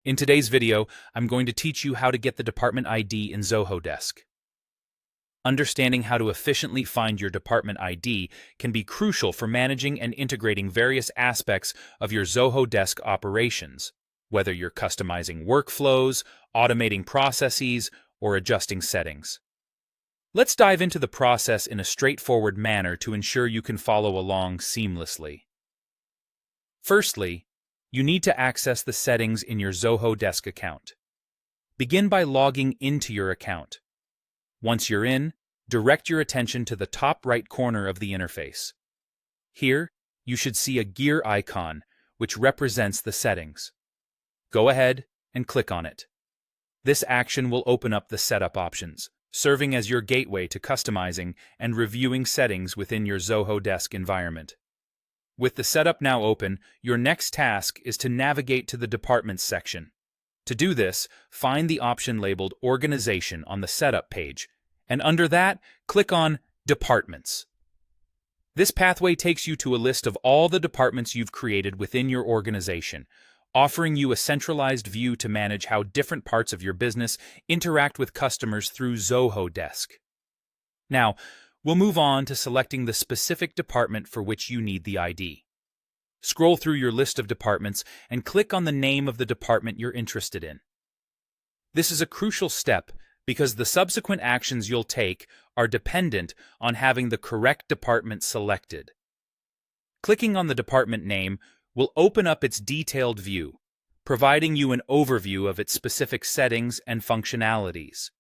In today's video, I'm going to teach you how to get the department ID in Zoho Desk. Understanding how to efficiently find your department ID can be crucial for managing and integrating various aspects of your Zoho Desk operations, whether you're customizing workflows, automating processes, or adjusting settings. Let's dive into the process in a straightforward manner to ensure you can follow along seamlessly. Firstly, you need to access the settings in your Zoho Desk account. Begin by logging into your account. Once you're in, direct your attention to the top right corner of the interface. Here, you should see a gear icon, which represents the settings. Go ahead and click on it. This action will open up the setup options, serving as your gateway to customizing and reviewing settings within your Zoho Desk environment. With the setup now open, your next task is to navigate to the Departments section. To do this, find the option labeled Organization on the Setup page, and under that, click on Departments. This pathway takes you to a list of all the departments you've created within your organization, offering you a centralized view to manage how different parts of your business interact with customers through Zoho Desk. Now, we'll move on to selecting the specific department for which you need the ID. Scroll through your list of departments and click on the name of the department you're interested in. This is a crucial step because the subsequent actions you'll take are dependent on having the correct department selected. Clicking on the department name will open up its detailed view, providing you an overview of its specific settings and functionalities.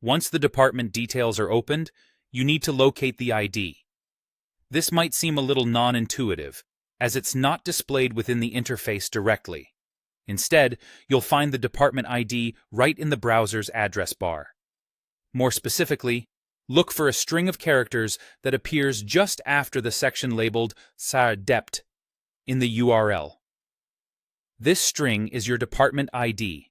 Once the department details are opened, you need to locate the ID. This might seem a little non-intuitive, as it's not displayed within the interface directly. Instead, you'll find the department ID right in the browser's address bar. More specifically, look for a string of characters that appears just after the section labeled SAR-DEPT in the URL. This string is your department ID.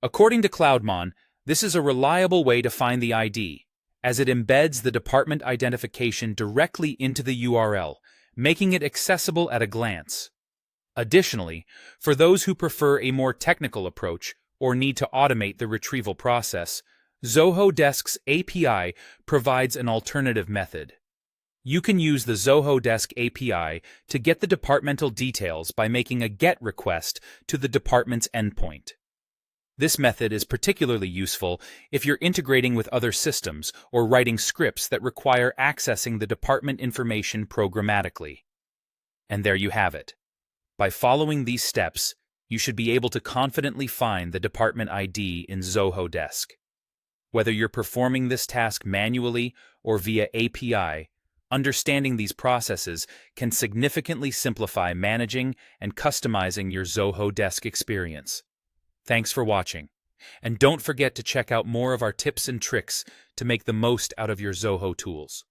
According to Cloudmon, this is a reliable way to find the ID, as it embeds the department identification directly into the URL, making it accessible at a glance. Additionally, for those who prefer a more technical approach or need to automate the retrieval process, Zoho Desk's API provides an alternative method. You can use the Zoho Desk API to get the departmental details by making a GET request to the department's endpoint. This method is particularly useful if you're integrating with other systems or writing scripts that require accessing the department information programmatically. And there you have it. By following these steps, you should be able to confidently find the department ID in Zoho Desk. Whether you're performing this task manually or via API, understanding these processes can significantly simplify managing and customizing your Zoho Desk experience. Thanks for watching, and don't forget to check out more of our tips and tricks to make the most out of your Zoho tools.